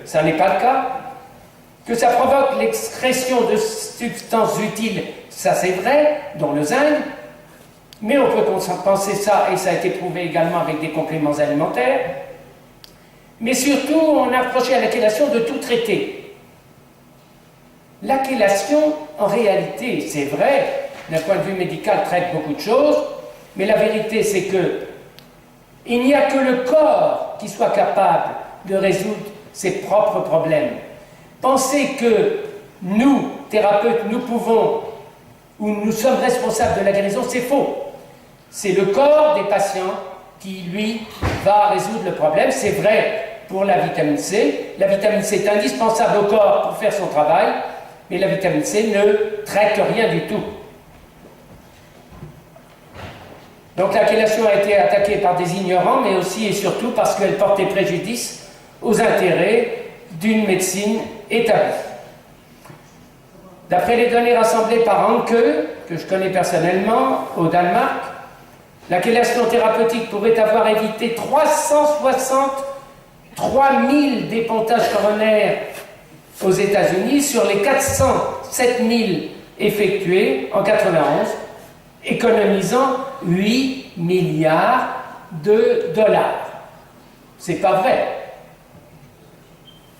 ça n'est pas le cas. Que ça provoque l'excrétion de substances utiles, ça c'est vrai, dont le zinc, mais on peut penser ça, et ça a été prouvé également avec des compléments alimentaires. Mais surtout, on a approché à la chélation de tout traiter. La chélation, en réalité, c'est vrai, d'un point de vue médical, traite beaucoup de choses, mais la vérité, c'est que il n'y a que le corps qui soit capable de résoudre ses propres problèmes. Penser que nous, thérapeutes, nous pouvons, ou nous sommes responsables de la guérison, c'est faux. C'est le corps des patients qui, lui, va résoudre le problème. C'est vrai pour la vitamine C. La vitamine C est indispensable au corps pour faire son travail, mais la vitamine C ne traite rien du tout. Donc la chélation a été attaquée par des ignorants, mais aussi et surtout parce qu'elle portait préjudice aux intérêts d'une médecine établie. D'après les données rassemblées par Anke, que je connais personnellement, au Danemark, la chélation thérapeutique pourrait avoir évité 363 000 dépontages coronaires aux États-Unis sur les 407 000 effectués en 1991, économisant 8 milliards de dollars. C'est pas vrai.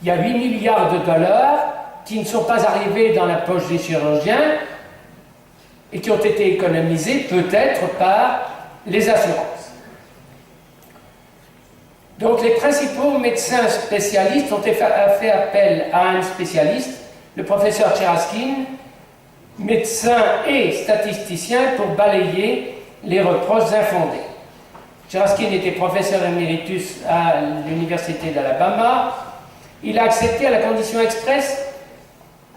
Il y a 8 milliards de dollars qui ne sont pas arrivés dans la poche des chirurgiens et qui ont été économisés peut-être par les assurances. Donc les principaux médecins spécialistes ont fait appel à un spécialiste, le professeur Tcheraskin, médecin et statisticien, pour balayer les reproches infondés. Tcheraskin était professeur éméritus à l'université d'Alabama. Il a accepté à la condition expresse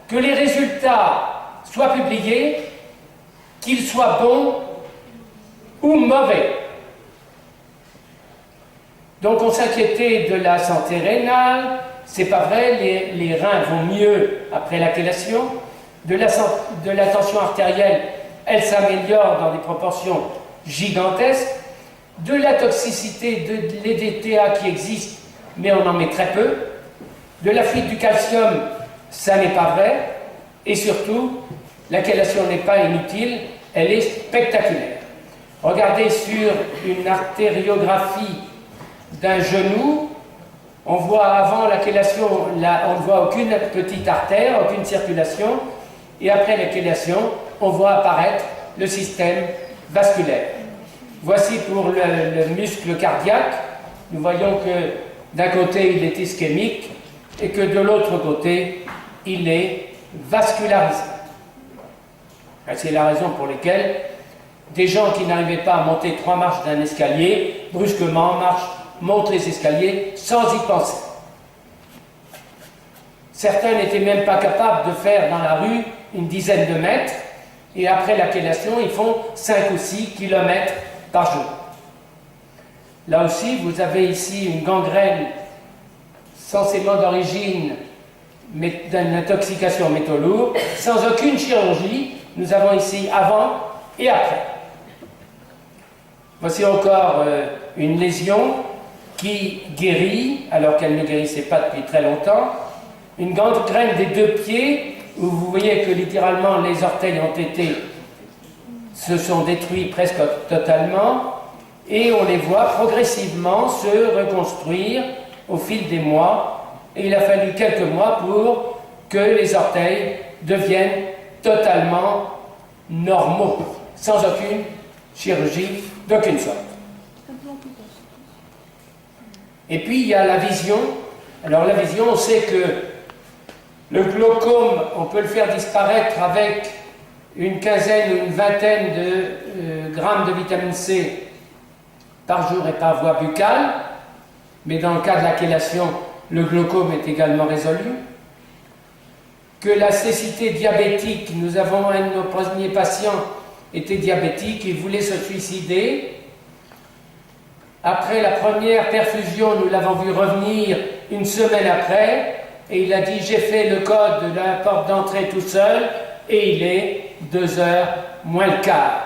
que les résultats soient publiés, qu'ils soient bons ou mauvais. Donc on s'inquiétait de la santé rénale, c'est pas vrai, les reins vont mieux après la chélation. De la tension artérielle, elle s'améliore dans des proportions gigantesques. De la toxicité de l'EDTA qui existe, mais on en met très peu. De la fuite du calcium, ça n'est pas vrai. Et surtout, la chélation n'est pas inutile, elle est spectaculaire. Regardez sur une artériographie d'un genou, on voit avant la chélation, on ne voit aucune petite artère, aucune circulation, et après la chélation, on voit apparaître le système vasculaire. Voici pour le muscle cardiaque, nous voyons que d'un côté il est ischémique et que de l'autre côté il est vascularisé. C'est la raison pour laquelle des gens qui n'arrivaient pas à monter 3 marches d'un escalier, brusquement montent les escaliers sans y penser. Certains n'étaient même pas capables de faire dans la rue une dizaine de mètres, et après la chélation, ils font 5 ou 6 kilomètres par jour. Là aussi, vous avez ici une gangrène censément d'origine d'une intoxication aux métaux lourds, sans aucune chirurgie. Nous avons ici avant et après. Voici encore une lésion qui guérit, alors qu'elle ne guérissait pas depuis très longtemps. Une gangrène des 2 pieds, où vous voyez que littéralement les orteils se sont détruits presque totalement, et on les voit progressivement se reconstruire au fil des mois, et il a fallu quelques mois pour que les orteils deviennent totalement normaux, sans aucune chirurgie d'aucune sorte. Et puis il y a la vision. Alors la vision, on sait que le glaucome, on peut le faire disparaître avec une quinzaine ou une vingtaine de grammes de vitamine C par jour et par voie buccale, mais dans le cas de la chélation, le glaucome est également résolu. Que la cécité diabétique, nous avons un de nos premiers patients était diabétique, il voulait se suicider. Après la première perfusion, nous l'avons vu revenir une semaine après, et il a dit: j'ai fait le code de la porte d'entrée tout seul, et il est 2h moins le quart.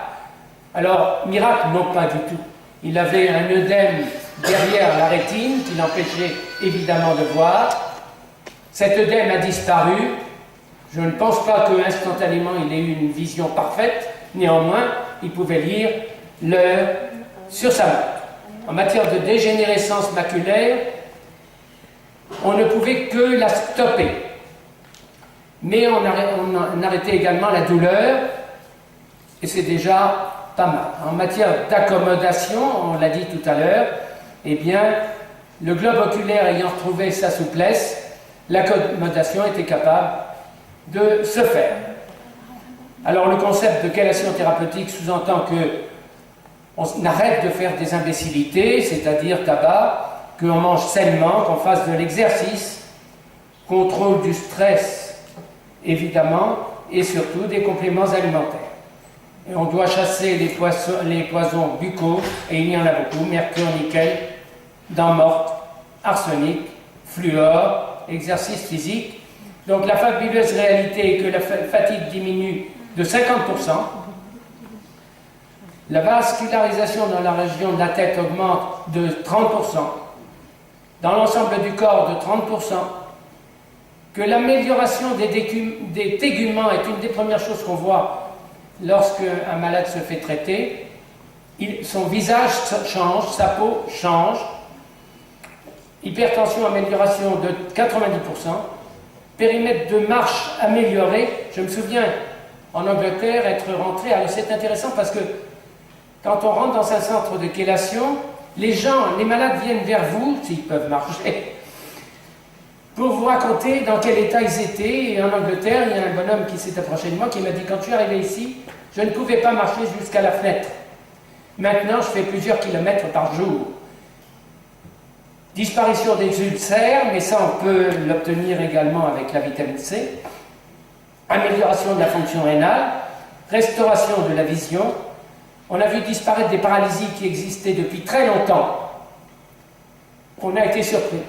Alors, miracle, non pas du tout. Il avait un œdème derrière la rétine qui l'empêchait évidemment de voir, Cet œdème a disparu. Je ne pense pas qu'instantanément il ait eu une vision parfaite. Néanmoins, il pouvait lire l'heure sur sa montre. En matière de dégénérescence maculaire, on ne pouvait que la stopper. Mais on arrêtait également la douleur, et c'est déjà pas mal. En matière d'accommodation, on l'a dit tout à l'heure, eh bien, le globe oculaire ayant retrouvé sa souplesse, l'accommodation était capable de se faire. Alors le concept de chélation thérapeutique sous-entend que on arrête de faire des imbécilités, c'est-à-dire tabac, qu'on mange sainement, qu'on fasse de l'exercice, contrôle du stress, évidemment, et surtout des compléments alimentaires. Et on doit chasser les poisons buccaux, et il y en a beaucoup, mercure, nickel, dents mortes, arsenic, fluor, exercice physique. Donc la fabuleuse réalité est que la fatigue diminue de 50%, la vascularisation dans la région de la tête augmente de 30%, dans l'ensemble du corps de 30%, que l'amélioration des téguments est une des premières choses qu'on voit lorsque un malade se fait traiter. Son visage change, sa peau change, hypertension, amélioration de 90%, périmètre de marche amélioré. Je me souviens en Angleterre être rentré, alors c'est intéressant parce que quand on rentre dans un centre de chélation, les malades viennent vers vous, s'ils peuvent marcher, pour vous raconter dans quel état ils étaient. Et en Angleterre, il y a un bonhomme qui s'est approché de moi qui m'a dit: quand je suis arrivé ici, je ne pouvais pas marcher jusqu'à la fenêtre. Maintenant, je fais plusieurs kilomètres par jour. Disparition des ulcères, mais ça on peut l'obtenir également avec la vitamine C. Amélioration de la fonction rénale, restauration de la vision. On a vu disparaître des paralysies qui existaient depuis très longtemps. On a été surpris,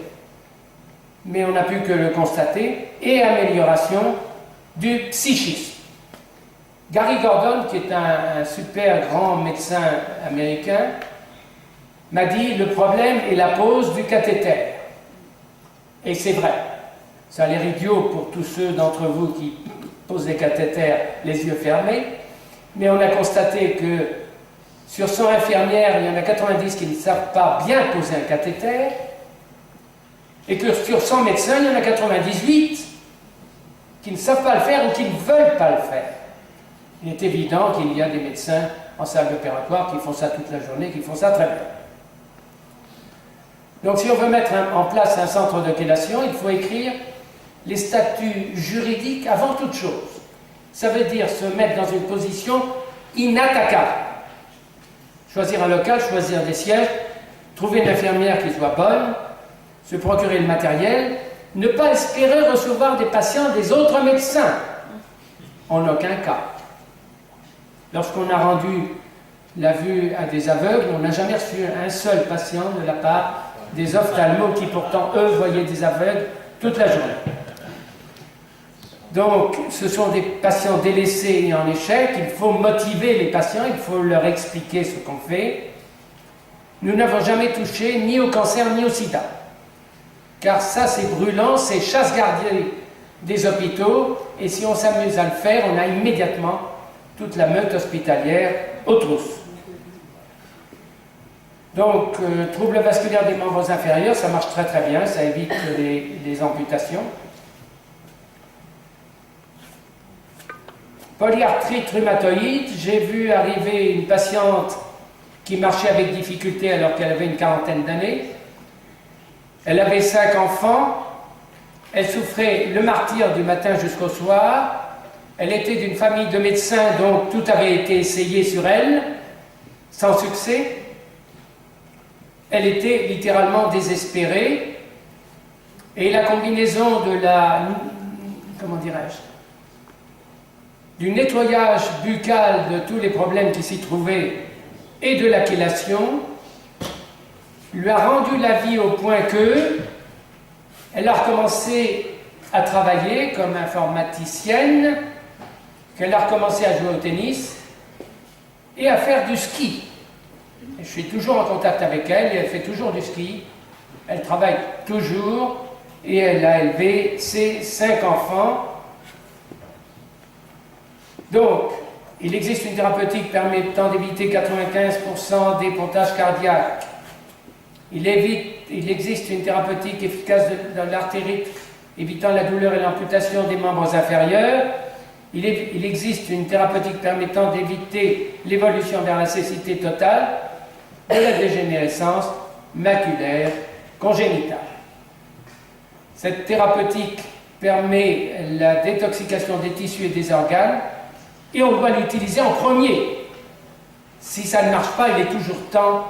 mais on n'a pu que le constater. Et amélioration du psychisme. Gary Gordon, qui est un super grand médecin américain, m'a dit: le problème est la pose du cathéter. Et c'est vrai. Ça a l'air idiot pour tous ceux d'entre vous qui posent des cathéters les yeux fermés, mais on a constaté que sur 100 infirmières, il y en a 90 qui ne savent pas bien poser un cathéter, et que sur 100 médecins, il y en a 98 qui ne savent pas le faire ou qui ne veulent pas le faire. Il est évident qu'il y a des médecins en salle opératoire qui font ça toute la journée, qui font ça très bien. Donc si on veut mettre en place un centre de chélation, il faut écrire les statuts juridiques avant toute chose. Ça veut dire se mettre dans une position inattaquable. Choisir un local, choisir des sièges, trouver une infirmière qui soit bonne, se procurer le matériel, ne pas espérer recevoir des patients des autres médecins. En aucun cas. Lorsqu'on a rendu la vue à des aveugles, on n'a jamais reçu un seul patient de la part des ophtalmos qui pourtant, eux, voyaient des aveugles toute la journée. Donc, ce sont des patients délaissés et en échec. Il faut motiver les patients, il faut leur expliquer ce qu'on fait. Nous n'avons jamais touché ni au cancer ni au sida. Car ça, c'est brûlant, c'est chasse-gardée des hôpitaux. Et si on s'amuse à le faire, on a immédiatement toute la meute hospitalière aux trousses. Donc, troubles vasculaires des membres inférieurs, ça marche très très bien, ça évite les amputations. Polyarthrite rhumatoïde, j'ai vu arriver une patiente qui marchait avec difficulté alors qu'elle avait une quarantaine d'années. Elle avait 5 enfants, elle souffrait le martyre du matin jusqu'au soir. Elle était d'une famille de médecins, donc tout avait été essayé sur elle, sans succès. Elle était littéralement désespérée, et la combinaison de du nettoyage buccal de tous les problèmes qui s'y trouvaient et de la chélation lui a rendu la vie au point que elle a recommencé à travailler comme informaticienne, qu'elle a recommencé à jouer au tennis et à faire du ski. Et je suis toujours en contact avec elle et elle fait toujours du ski. Elle travaille toujours et elle a élevé ses 5 enfants. Donc, il existe une thérapeutique permettant d'éviter 95% des pontages cardiaques. Il existe une thérapeutique efficace de l'artérite, évitant la douleur et l'amputation des membres inférieurs. Il existe une thérapeutique permettant d'éviter l'évolution vers la cécité totale de la dégénérescence maculaire congénitale. Cette thérapeutique permet la détoxication des tissus et des organes, et on doit l'utiliser en premier. Si ça ne marche pas, il est toujours temps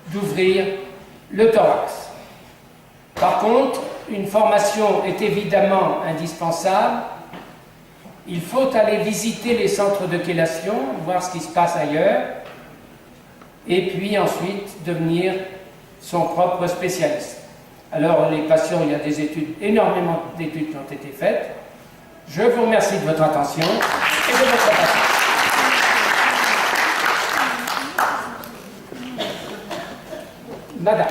d'ouvrir le thorax. Par contre, une formation est évidemment indispensable. Il faut aller visiter les centres de chélation, voir ce qui se passe ailleurs, et puis ensuite devenir son propre spécialiste. Alors, les patients, il y a énormément d'études qui ont été faites. Je vous remercie de votre attention et de votre patience. Madame.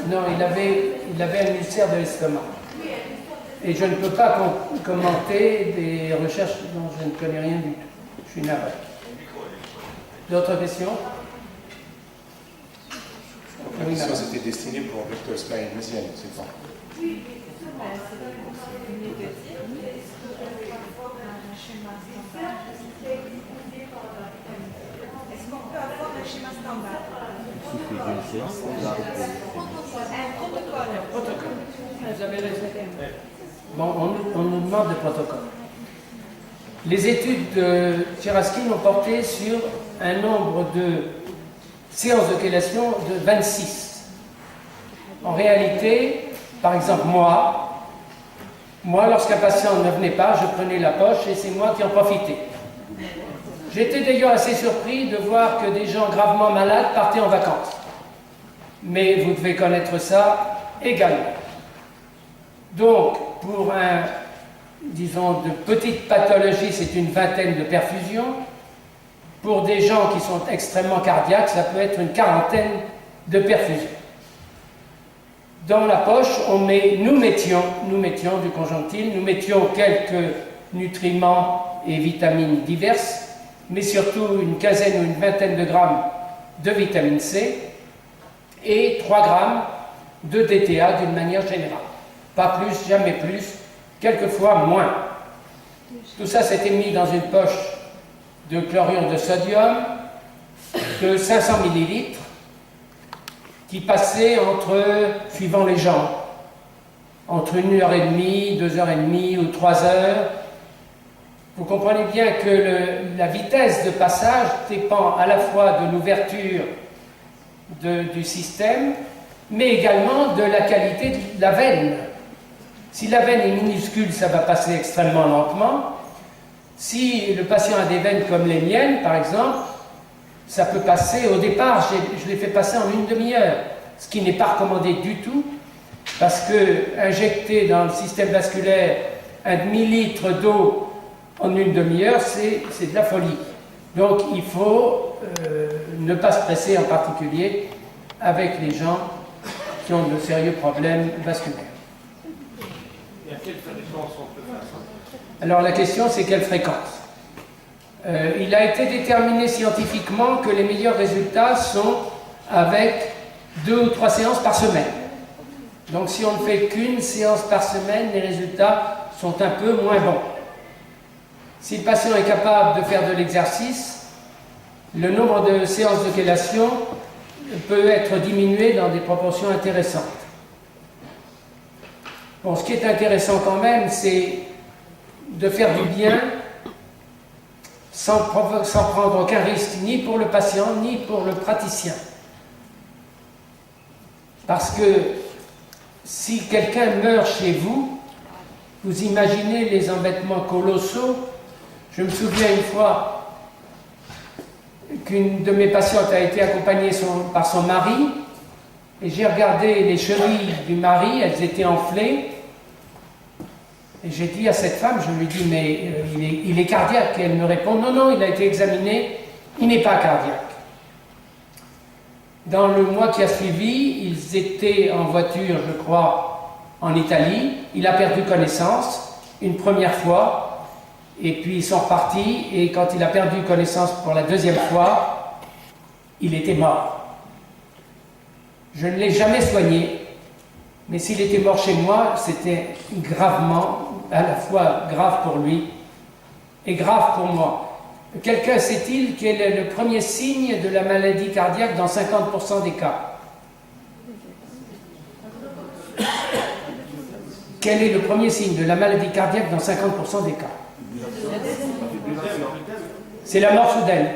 Non, il avait un ulcère de l'estomac. Et je ne peux pas commenter des recherches dont je ne connais rien du tout. Je suis navré. D'autres questions? La question c'était destiné pour Dr. Sky et Messiane, c'est pas. Oui, est-ce qu'on peut avoir un schéma standard? Protocole. Vous avez raison. Bon, on nous demande de protocole. Les études de Tcheraskine ont porté sur un nombre de séances de chélation de 26. En réalité, par exemple, moi, lorsqu'un patient ne venait pas, je prenais la poche et c'est moi qui en profitais. J'étais d'ailleurs assez surpris de voir que des gens gravement malades partaient en vacances. Mais vous devez connaître ça également. Donc, pour disons, de petites pathologies, c'est une vingtaine de perfusions. Pour des gens qui sont extrêmement cardiaques, ça peut être une quarantaine de perfusions. Dans la poche, nous mettions du conjonctile, nous mettions quelques nutriments et vitamines diverses, mais surtout une quinzaine ou une vingtaine de grammes de vitamine C et 3 grammes de DTA d'une manière générale. Pas plus, jamais plus, quelquefois moins. Tout ça s'était mis dans une poche de chlorure de sodium de 500 ml qui passait suivant les gens, entre 1h30, 2h30 ou 3h. Vous comprenez bien que la vitesse de passage dépend à la fois de l'ouverture du système, mais également de la qualité de la veine. Si la veine est minuscule, ça va passer extrêmement lentement. Si le patient a des veines comme les miennes, par exemple, ça peut passer, au départ, je l'ai fait passer en une demi-heure, ce qui n'est pas recommandé du tout, parce que injecter dans le système vasculaire un demi-litre d'eau en une demi-heure, c'est de la folie. Donc il faut ne pas se presser, en particulier avec les gens qui ont de sérieux problèmes vasculaires. Et à quelle fréquence on peut faire ça? Alors la question, c'est quelle fréquence? Il a été déterminé scientifiquement que les meilleurs résultats sont avec 2 ou 3 séances par semaine. Donc si on ne fait qu'une séance par semaine, les résultats sont un peu moins bons. Si le patient est capable de faire de l'exercice, le nombre de séances de chélation peut être diminué dans des proportions intéressantes. Bon, ce qui est intéressant quand même, c'est de faire du bien sans prendre aucun risque, ni pour le patient, ni pour le praticien. Parce que si quelqu'un meurt chez vous, vous imaginez les embêtements colossaux. Je me souviens une fois qu'une de mes patientes a été accompagnée par son mari, et j'ai regardé les chevilles du mari, elles étaient enflées, et j'ai dit à cette femme, je lui dis, mais il est cardiaque. Et elle me répond, non, non, il a été examiné, il n'est pas cardiaque. Dans le mois qui a suivi, ils étaient en voiture, je crois, en Italie. Il a perdu connaissance une première fois, et puis ils sont repartis, et quand il a perdu connaissance pour la deuxième fois, il était mort. Je ne l'ai jamais soigné, mais s'il était mort chez moi, c'était gravement, à la fois grave pour lui et grave pour moi. Quelqu'un sait-il quel est le premier signe de la maladie cardiaque dans 50% des cas? Quel est le premier signe de la maladie cardiaque dans 50% des cas? C'est la mort soudaine.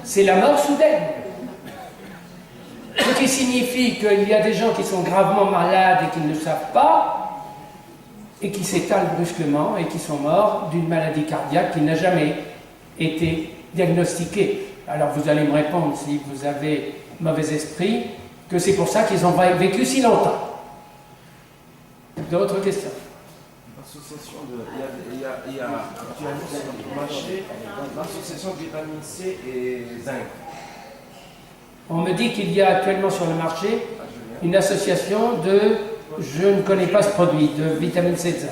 C'est la mort soudaine. Ce qui signifie qu'il y a des gens qui sont gravement malades et qui ne le savent pas, et qui s'étalent brusquement et qui sont morts d'une maladie cardiaque qui n'a jamais été diagnostiquée. Alors vous allez me répondre, si vous avez mauvais esprit, que c'est pour ça qu'ils ont vécu si longtemps. D'autres questions? L'association il y a actuellement sur le marché l'association de vitamine C et zinc. On me dit qu'il y a actuellement sur le marché une association de, je ne connais pas ce produit, de vitamine C et de zinc.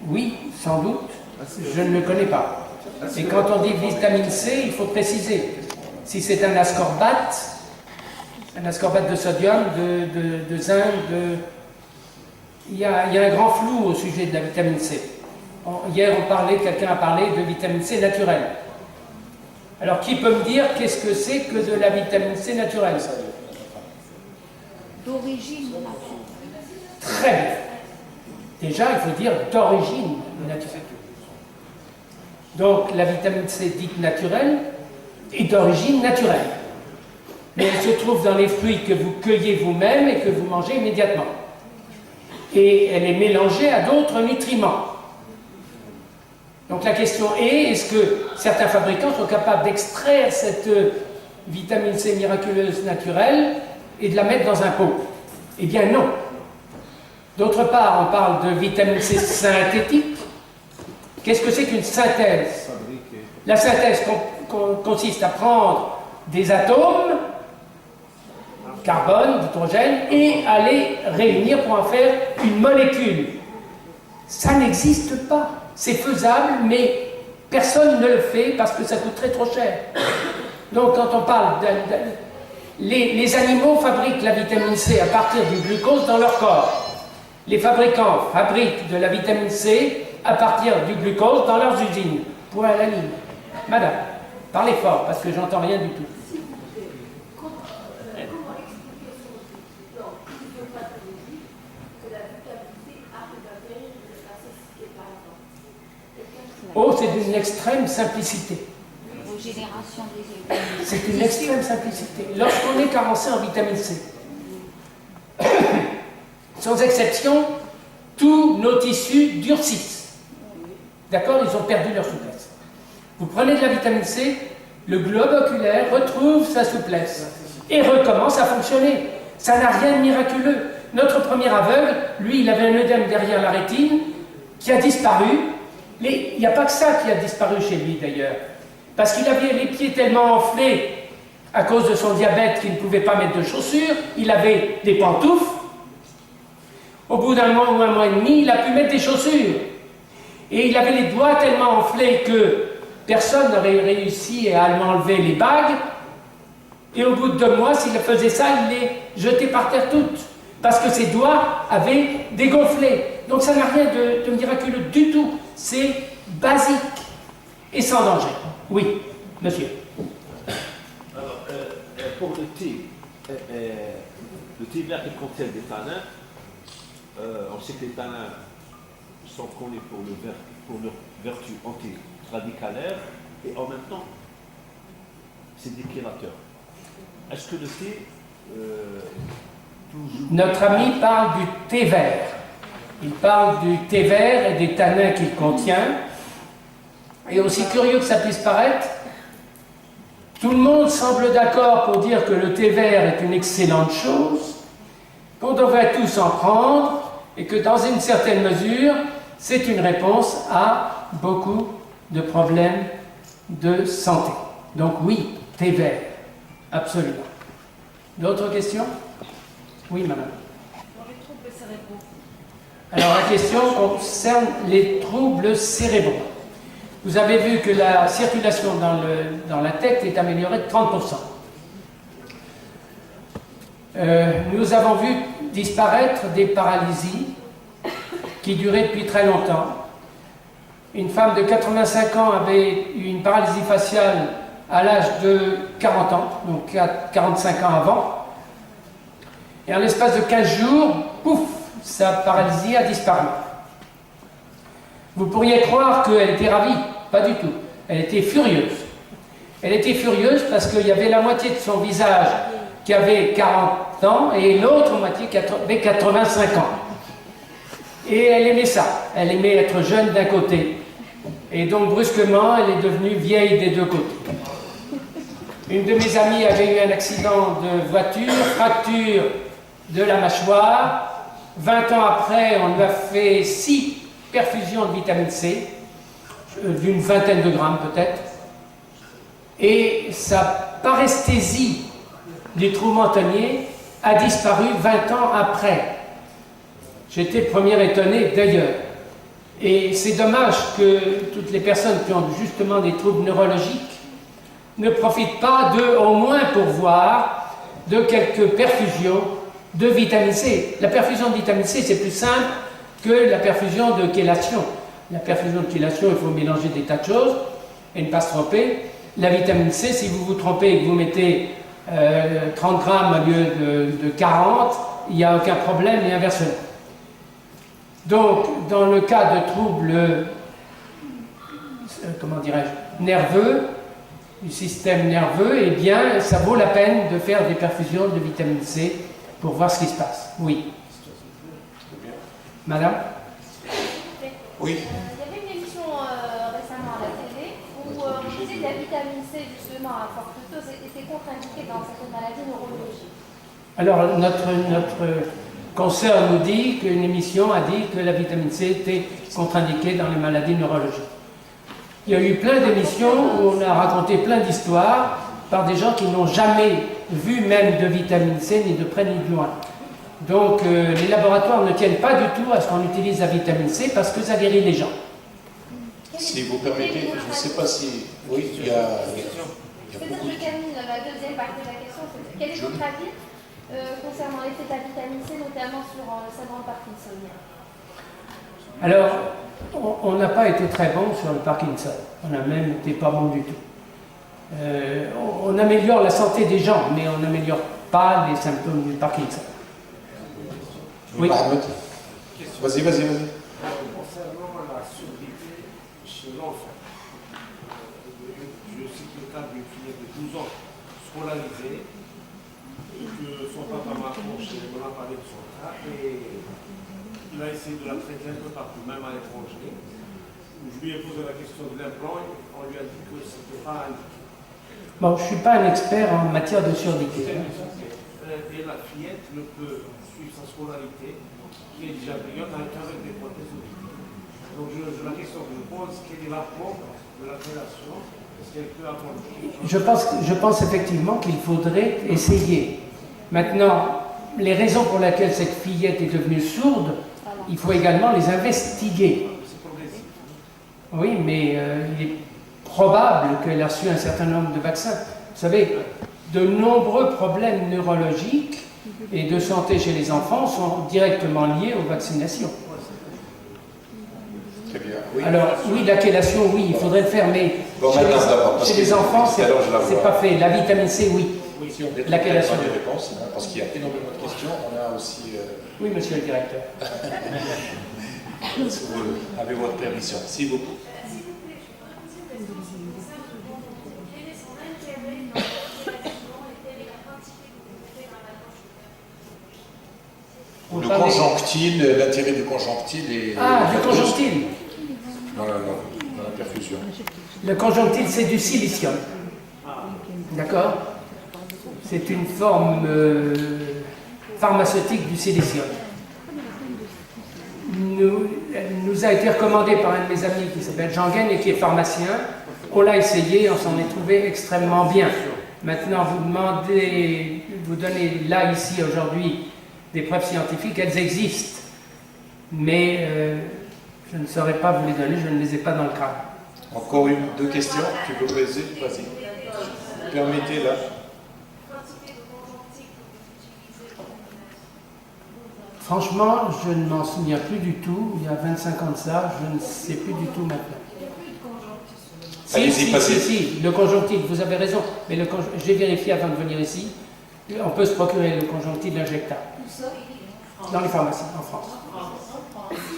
Oui, sans doute, je ne le connais pas. Et quand on dit vitamine C, il faut préciser. Si c'est un ascorbate de sodium, de zinc, il y a un grand flou au sujet de la vitamine C. Hier, quelqu'un a parlé de vitamine C naturelle. Alors, qui peut me dire qu'est-ce que c'est que de la vitamine C naturelle? D'origine naturelle. Très bien. Déjà, il faut dire d'origine naturelle. Donc, la vitamine C dite naturelle est d'origine naturelle. Mais elle se trouve dans les fruits que vous cueillez vous-même et que vous mangez immédiatement. Et elle est mélangée à d'autres nutriments. Donc la question est, est-ce que certains fabricants sont capables d'extraire cette vitamine C miraculeuse naturelle et de la mettre dans un pot? Eh bien non. D'autre part, on parle de vitamine C synthétique. Qu'est-ce que c'est qu'une synthèse? La synthèse consiste à prendre des atomes, carbone, d'hydrogène, et à les réunir pour en faire une molécule. Ça n'existe pas. C'est faisable, mais personne ne le fait parce que ça coûterait trop cher. Donc quand on parle les animaux fabriquent la vitamine C à partir du glucose dans leur corps. Les fabricants fabriquent de la vitamine C à partir du glucose dans leurs usines. Point à la ligne. Madame, parlez fort parce que j'entends rien du tout. Oh, c'est d'une extrême simplicité. C'est une extrême simplicité. Lorsqu'on est carencé en vitamine C, sans exception, tous nos tissus durcissent. D'accord? Ils ont perdu leur souplesse. Vous prenez de la vitamine C, le globe oculaire retrouve sa souplesse et recommence à fonctionner. Ça n'a rien de miraculeux. Notre premier aveugle, lui, il avait un œdème derrière la rétine qui a disparu. Il n'y a pas que ça qui a disparu chez lui d'ailleurs, parce qu'il avait les pieds tellement enflés à cause de son diabète qu'il ne pouvait pas mettre de chaussures, il avait des pantoufles. Au bout d'un mois ou un mois et demi, il a pu mettre des chaussures. Et il avait les doigts tellement enflés que personne n'aurait réussi à lui enlever les bagues. Et au bout de 2 mois, s'il faisait ça, il les jetait par terre toutes, parce que ses doigts avaient dégonflé. Donc ça n'a rien de miraculeux du tout. C'est basique et sans danger. Oui, monsieur. Alors, pour le thé vert qui contient des tanins, on sait que les tanins sont connus pour leur vertu antiradicalaire et en même temps c'est déclarateur. Est-ce que le thé, Notre ami parle du thé vert. Il parle du thé vert et des tanins qu'il contient. Et aussi curieux que ça puisse paraître, tout le monde semble d'accord pour dire que le thé vert est une excellente chose, qu'on devrait tous en prendre et que dans une certaine mesure, c'est une réponse à beaucoup de problèmes de santé. Donc oui, thé vert, absolument. D'autres questions? Oui, madame. Dans les troubles cérébraux. Alors la question concerne les troubles cérébraux. Vous avez vu que la circulation dans la tête est améliorée de 30%. Nous avons vu disparaître des paralysies qui duraient depuis très longtemps. Une femme de 85 ans avait eu une paralysie faciale à l'âge de 40 ans, donc 45 ans avant. Et en l'espace de 15 jours, pouf, sa paralysie a disparu. Vous pourriez croire qu'elle était ravie, pas du tout. Elle était furieuse. Elle était furieuse parce qu'il y avait la moitié de son visage qui avait 40 ans et l'autre moitié qui avait 85 ans. Et elle aimait ça. Elle aimait être jeune d'un côté. Et donc brusquement, elle est devenue vieille des deux côtés. Une de mes amies avait eu un accident de voiture, fracture de la mâchoire. 20 ans après, on lui a fait 6 perfusions de vitamine C, d'une vingtaine de grammes peut-être. Et sa paresthésie du trou mentonnier a disparu 20 ans après. J'étais première étonné d'ailleurs. Et c'est dommage que toutes les personnes qui ont justement des troubles neurologiques ne profitent pas au moins pour voir de quelques perfusions de vitamine C. La perfusion de vitamine C, c'est plus simple que la perfusion de chélation. La perfusion de chélation, il faut mélanger des tas de choses et ne pas se tromper. La vitamine C, si vous vous trompez et que vous mettez 30 grammes au lieu de 40, il n'y a aucun problème et inversement. Donc, dans le cas de troubles, comment dirais-je, nerveux, du système nerveux, eh bien, ça vaut la peine de faire des perfusions de vitamine C pour voir ce qui se passe. Oui. Madame? Oui. Il y avait une émission récemment à la télé où on disait que la vitamine C, justement, à forte dose, était contre-indiquée dans certaines maladies neurologiques. Alors, notre consoeur nous dit qu'une émission a dit que la vitamine C était contre-indiquée dans les maladies neurologiques. Il y a eu plein d'émissions où on a raconté plein d'histoires par des gens qui n'ont jamais vu même de vitamine C, ni de près ni de loin. Donc, les laboratoires ne tiennent pas du tout à ce qu'on utilise la vitamine C parce que ça guérit les gens. Si vous permettez, je ne sais pas si... Oui, il y a Peut-être beaucoup que je termine la deuxième partie de la question. Quel est votre avis concernant l'effet de la vitamine C, notamment sur le syndrome parkinsonien? Alors, on n'a pas été très bon sur le Parkinson. On n'a même été pas bon du tout. On améliore la santé des gens, mais on n'améliore pas les symptômes du Parkinson. Oui. Vas-y. Concernant la surdité chez l'enfant, je cite le cas d'une fille de 12 ans scolarisée, que son papa m'a approché, m'en a parlé de son cas, et il a essayé de la traiter un peu partout, même à l'étranger. Je lui ai posé la question de l'implant, on lui a dit que ce n'était pas indiqué. Bon, je ne suis pas un expert en matière de surdité. Et la fillette ne peut suivre sa scolarité, qui est déjà brillante, avec des prothèses auditives. Donc la question que je pose, quel est l'apport de la création? Est-ce qu'elle peut apporter? Je pense effectivement qu'il faudrait essayer. Maintenant, les raisons pour lesquelles cette fillette est devenue sourde, il faut également les investiguer. C'est progressif. Oui, mais il est probable qu'elle a reçu un certain nombre de vaccins. Vous savez, de nombreux problèmes neurologiques et de santé chez les enfants sont directement liés aux vaccinations. Très bien. Oui. Alors, oui, la chélation, oui, il faudrait le faire, mais Bon, chez les enfants, c'est pas fait. La vitamine C, oui. Oui, si on peut La chélation. des réponses, hein, parce qu'il y a énormément de questions. On a aussi... Oui, monsieur le directeur. si vous avez votre permission. S'il vous plaît. S'il vous plaît, je peux insister concernant quel est son intérêt On Le parlait- conjonctile, l'intérêt du conjonctile et... Ah, du conjonctile. Dans la perfusion. Le conjonctile, c'est du silicium. D'accord? C'est une forme pharmaceutique du silicium. Nous a été recommandé par un de mes amis qui s'appelle Jean Guen et qui est pharmacien. On l'a essayé, on s'en est trouvé extrêmement bien. Maintenant, vous donnez là, ici, aujourd'hui, des preuves scientifiques, elles existent. Mais je ne saurais pas vous les donner, je ne les ai pas dans le crâne. Encore deux questions. Tu peux poser? Vas-y. Permettez là. Franchement, je ne m'en souviens plus du tout. Il y a 25 ans de ça, je ne sais plus du tout maintenant. Allez-y, passez. Si, le conjonctile, vous avez raison. Mais j'ai vérifié avant de venir ici. On peut se procurer le conjonctile injectable. Dans les pharmacies, en France.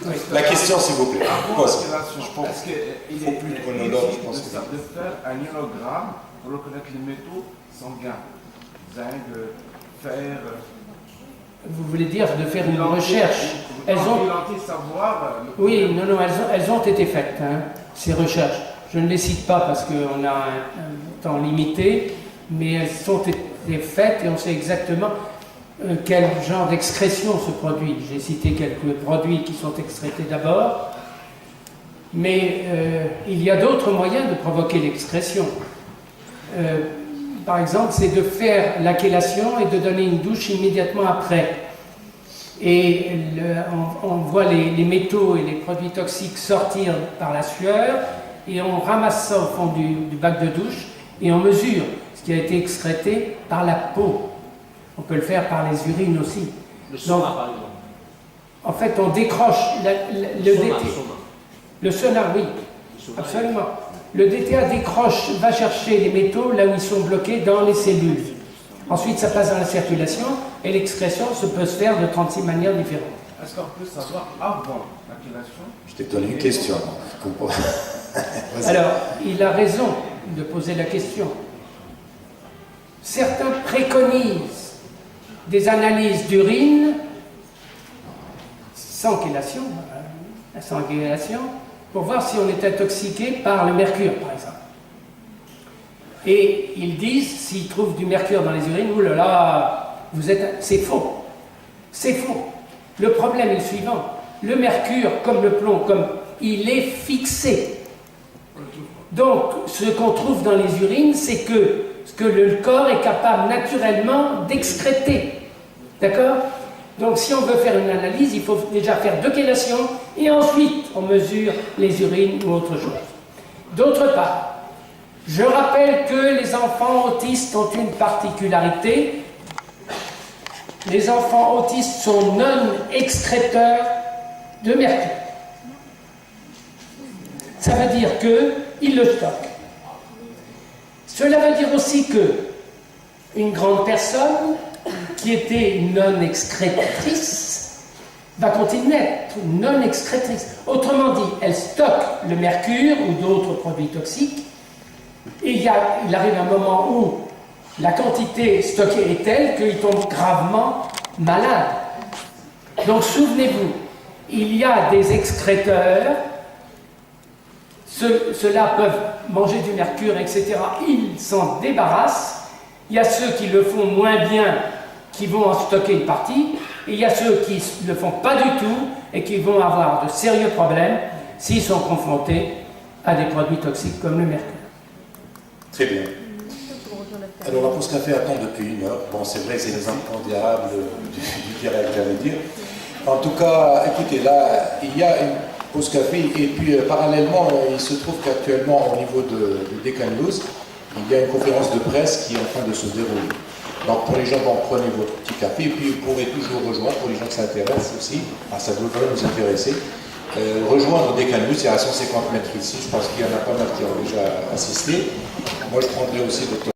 Oui. La question, s'il vous plaît. Pose. Je pense qu'il faut plus de chronologue, je pense que de faire un ionogramme pour reconnaître les métaux sanguins. Zinc, fer. Vous voulez dire de faire une recherche. Elles ont savoir. Oui, non, elles ont été faites, hein, ces recherches. Je ne les cite pas parce qu'on a un temps limité, mais elles ont été faites et on sait exactement quel genre d'excrétion se produit. J'ai cité quelques produits qui sont excrétés d'abord, mais il y a d'autres moyens de provoquer l'excrétion. Par exemple, c'est de faire la chélation et de donner une douche immédiatement après. Et on voit les métaux et les produits toxiques sortir par la sueur, et on ramasse ça au fond du bac de douche, et on mesure ce qui a été excrété par la peau. On peut le faire par les urines aussi. Le sonar, par exemple. En fait, on décroche le DTA. Le sonar, oui, absolument. Le DTA décroche, va chercher les métaux là où ils sont bloqués dans les cellules. Ensuite, ça passe dans la circulation et l'excrétion peut se faire de 36 manières différentes. Est-ce qu'on peut savoir avant la chélation? Je t'ai donné une question. Alors, il a raison de poser la question. Certains préconisent des analyses d'urine sans chélation, pour voir si on est intoxiqué par le mercure, par exemple. Et ils disent, s'ils trouvent du mercure dans les urines, oulala, c'est faux. C'est faux. Le problème est le suivant. Le mercure, comme le plomb, il est fixé. Donc, ce qu'on trouve dans les urines, c'est que ce que le corps est capable naturellement d'excréter. D'accord? Donc, si on veut faire une analyse, il faut déjà faire 2 chélations et ensuite on mesure les urines ou autre chose. D'autre part, je rappelle que les enfants autistes ont une particularité. Les enfants autistes sont non excréteurs de mercure. Ça veut dire qu'ils le stockent. Cela veut dire aussi que une grande personne qui était non excrétrice va continuer à être non excrétrice. Autrement dit, elle stocke le mercure ou d'autres produits toxiques et il arrive un moment où la quantité stockée est telle qu'il tombe gravement malade. Donc souvenez-vous, il y a des excréteurs, ceux-là peuvent manger du mercure, etc. Ils s'en débarrassent. Il y a ceux qui le font moins bien, qui vont en stocker une partie, et il y a ceux qui ne le font pas du tout et qui vont avoir de sérieux problèmes s'ils sont confrontés à des produits toxiques comme le mercure. Très bien. Alors la pause café attend depuis 1 heure. Bon, c'est vrai, c'est les impondérables du direct, j'allais dire. En tout cas, écoutez, là, il y a une pause café et puis parallèlement, il se trouve qu'actuellement, au niveau de Deccan News, il y a une conférence de presse qui est en train de se dérouler. Donc pour les gens, bon, prenez votre petit café et puis vous pourrez toujours rejoindre, pour les gens qui s'intéressent aussi, ça devrait nous intéresser, rejoindre Deccan News, c'est à 150 mètres ici, je pense qu'il y en a pas mal qui ont déjà assisté. Moi je prendrai aussi Dr.